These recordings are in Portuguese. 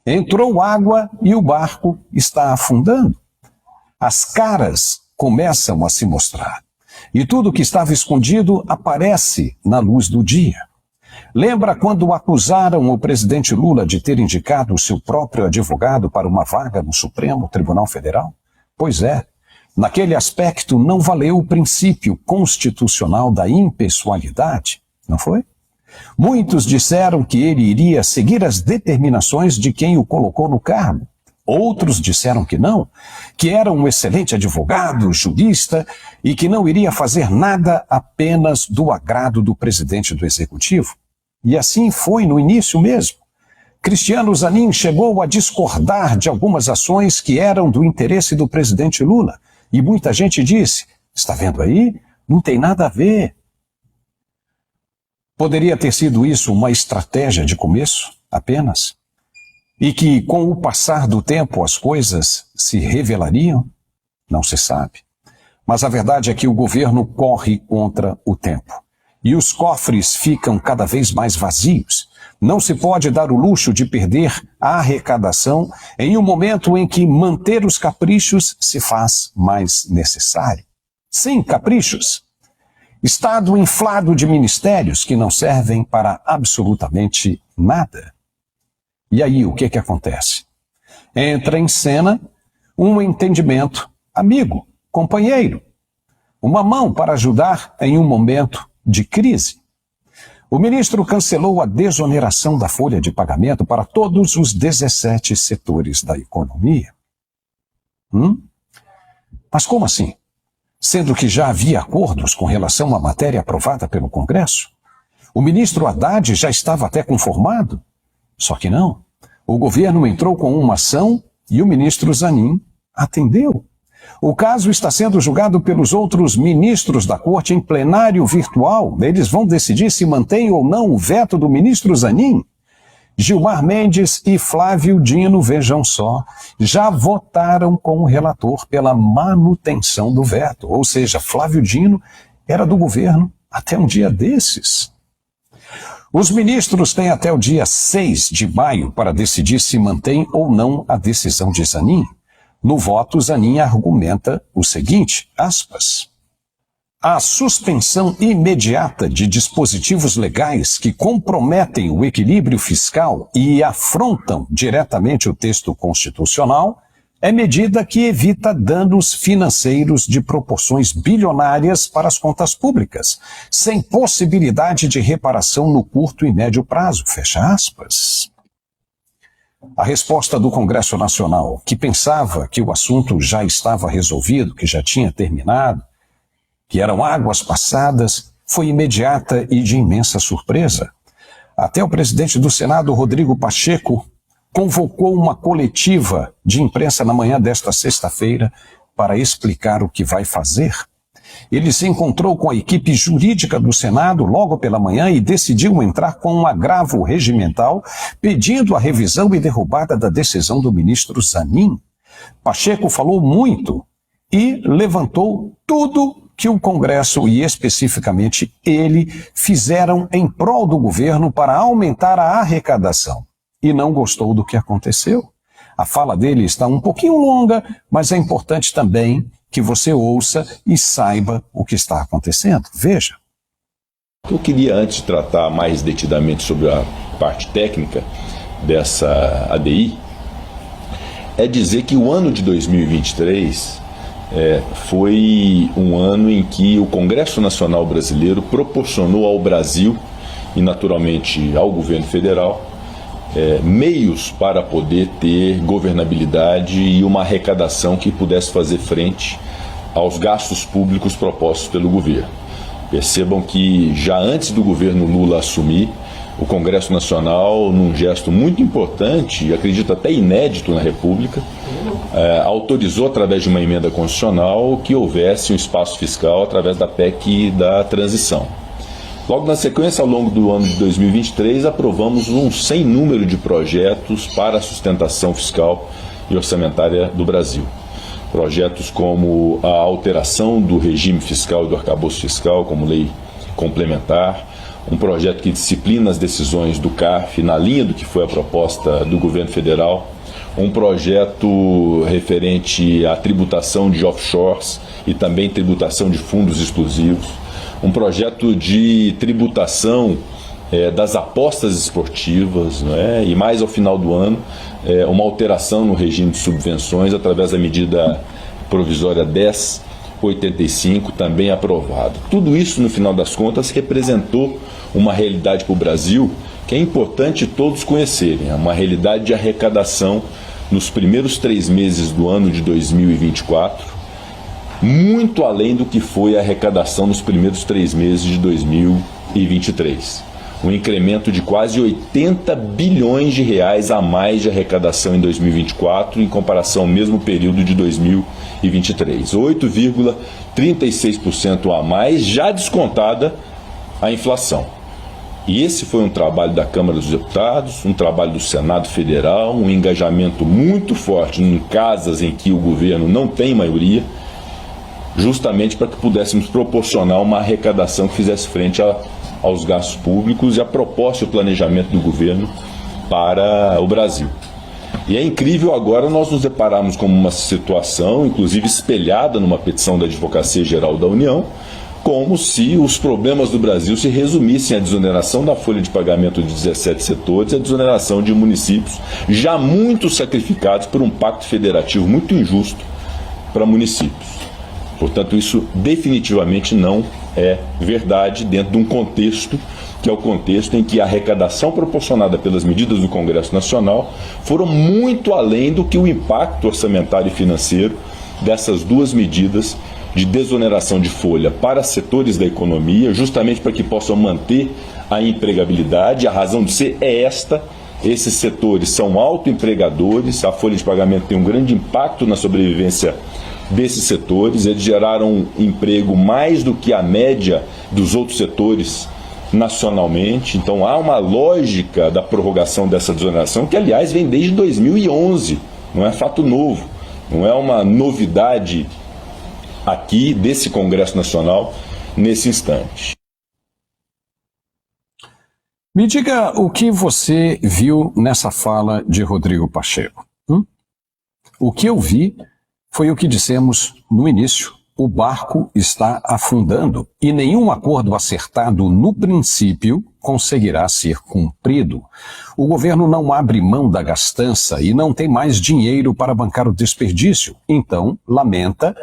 Entrou água e o barco está afundando. As caras começam a se mostrar. E tudo que estava escondido aparece na luz do dia. Lembra quando acusaram o presidente Lula de ter indicado o seu próprio advogado para uma vaga no Supremo Tribunal Federal? Pois é, naquele aspecto não valeu o princípio constitucional da impessoalidade, não foi? Muitos disseram que ele iria seguir as determinações de quem o colocou no cargo. Outros disseram que não, que era um excelente advogado, jurista e que não iria fazer nada apenas do agrado do presidente do Executivo. E assim foi no início mesmo. Cristiano Zanin chegou a discordar de algumas ações que eram do interesse do presidente Lula. E muita gente disse, está vendo aí? Não tem nada a ver. Poderia ter sido isso uma estratégia de começo, apenas? E que, com o passar do tempo, as coisas se revelariam? Não se sabe. Mas a verdade é que o governo corre contra o tempo. E os cofres ficam cada vez mais vazios. Não se pode dar o luxo de perder a arrecadação em um momento em que manter os caprichos se faz mais necessário. Sim, caprichos. Estado inflado de ministérios que não servem para absolutamente nada. E aí, o que acontece? Entra em cena um entendimento amigo, companheiro, uma mão para ajudar em um momento de crise. O ministro cancelou a desoneração da folha de pagamento para todos os 17 setores da economia. Mas como assim? Sendo que já havia acordos com relação à matéria aprovada pelo Congresso? O ministro Haddad já estava até conformado? Só que não. O governo entrou com uma ação e o ministro Zanin atendeu. O caso está sendo julgado pelos outros ministros da Corte em plenário virtual. Eles vão decidir se mantém ou não o veto do ministro Zanin. Gilmar Mendes e Flávio Dino, vejam só, já votaram com o relator pela manutenção do veto. Ou seja, Flávio Dino era do governo até um dia desses. Os ministros têm até o dia 6 de maio para decidir se mantém ou não a decisão de Zanin. No voto, Zanin argumenta o seguinte, aspas, a suspensão imediata de dispositivos legais que comprometem o equilíbrio fiscal e afrontam diretamente o texto constitucional é medida que evita danos financeiros de proporções bilionárias para as contas públicas, sem possibilidade de reparação no curto e médio prazo, fecha aspas. A resposta do Congresso Nacional, que pensava que o assunto já estava resolvido, que já tinha terminado, que eram águas passadas, foi imediata e de imensa surpresa. Até o presidente do Senado, Rodrigo Pacheco, convocou uma coletiva de imprensa na manhã desta sexta-feira para explicar o que vai fazer. Ele se encontrou com a equipe jurídica do Senado logo pela manhã e decidiu entrar com um agravo regimental pedindo a revisão e derrubada da decisão do ministro Zanin. Pacheco falou muito e levantou tudo que o Congresso e especificamente ele fizeram em prol do governo para aumentar a arrecadação. E não gostou do que aconteceu. A fala dele está um pouquinho longa, mas é importante também que você ouça e saiba o que está acontecendo. Veja. Eu queria, antes de tratar mais detidamente sobre a parte técnica dessa ADI, é dizer que o ano de 2023 foi um ano em que o Congresso Nacional Brasileiro proporcionou ao Brasil e naturalmente ao governo federal meios para poder ter governabilidade e uma arrecadação que pudesse fazer frente aos gastos públicos propostos pelo governo. Percebam que já antes do governo Lula assumir, o Congresso Nacional, num gesto muito importante, e acredito até inédito na República, autorizou através de uma emenda constitucional que houvesse um espaço fiscal através da PEC da transição. Logo na sequência, ao longo do ano de 2023, aprovamos um sem número de projetos para a sustentação fiscal e orçamentária do Brasil. Projetos como a alteração do regime fiscal e do arcabouço fiscal, como lei complementar, um projeto que disciplina as decisões do CARF na linha do que foi a proposta do governo federal, um projeto referente à tributação de offshores e também tributação de fundos exclusivos, um projeto de tributação das apostas esportivas, né? E mais ao final do ano, uma alteração no regime de subvenções através da medida provisória 1085, também aprovada. Tudo isso, no final das contas, representou uma realidade para o Brasil que é importante todos conhecerem, é uma realidade de arrecadação nos primeiros 3 meses do ano de 2024, muito além do que foi a arrecadação nos primeiros 3 meses de 2023. Um incremento de quase 80 bilhões de reais a mais de arrecadação em 2024 em comparação ao mesmo período de 2023. 8,36% a mais, já descontada a inflação. E esse foi um trabalho da Câmara dos Deputados, um trabalho do Senado Federal, um engajamento muito forte em casas em que o governo não tem maioria, justamente para que pudéssemos proporcionar uma arrecadação que fizesse frente aos gastos públicos e a proposta e o planejamento do governo para o Brasil. E é incrível agora nós nos depararmos com uma situação, inclusive espelhada numa petição da Advocacia Geral da União, como se os problemas do Brasil se resumissem à desoneração da folha de pagamento de 17 setores e à desoneração de municípios já muito sacrificados por um pacto federativo muito injusto para municípios. Portanto, isso definitivamente não é verdade dentro de um contexto que é o contexto em que a arrecadação proporcionada pelas medidas do Congresso Nacional foram muito além do que o impacto orçamentário e financeiro dessas duas medidas de desoneração de folha para setores da economia, justamente para que possam manter a empregabilidade. A razão de ser é esta: esses setores são autoempregadores, a folha de pagamento tem um grande impacto na sobrevivência desses setores, eles geraram emprego mais do que a média dos outros setores nacionalmente. Então há uma lógica da prorrogação dessa desoneração que, aliás, vem desde 2011, não é fato novo, não é uma novidade aqui desse Congresso Nacional nesse instante. Me diga o que você viu nessa fala de Rodrigo Pacheco. O que eu vi foi o que dissemos no início: o barco está afundando e nenhum acordo acertado no princípio conseguirá ser cumprido. O governo não abre mão da gastança e não tem mais dinheiro para bancar o desperdício. Então, lamenta,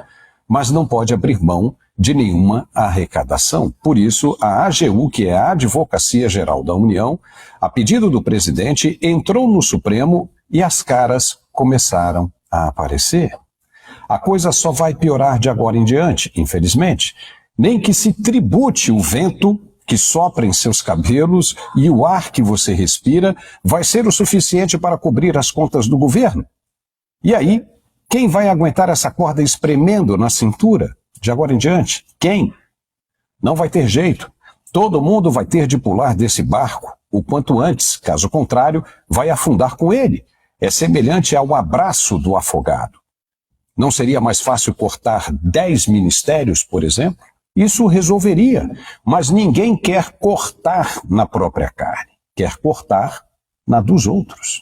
mas não pode abrir mão de nenhuma arrecadação. Por isso, a AGU, que é a Advocacia Geral da União, a pedido do presidente, entrou no Supremo e as caras começaram a aparecer. A coisa só vai piorar de agora em diante, infelizmente. Nem que se tribute o vento que sopra em seus cabelos e o ar que você respira vai ser o suficiente para cobrir as contas do governo. E aí, quem vai aguentar essa corda espremendo na cintura de agora em diante? Quem? Não vai ter jeito. Todo mundo vai ter de pular desse barco o quanto antes, caso contrário, vai afundar com ele. É semelhante ao abraço do afogado. Não seria mais fácil cortar 10 ministérios, por exemplo? Isso resolveria, mas ninguém quer cortar na própria carne, quer cortar na dos outros.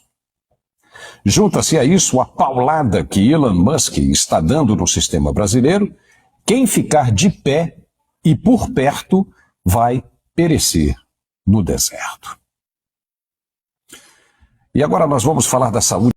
Junta-se a isso a paulada que Elon Musk está dando no sistema brasileiro. Quem ficar de pé e por perto vai perecer no deserto. E agora nós vamos falar da saúde.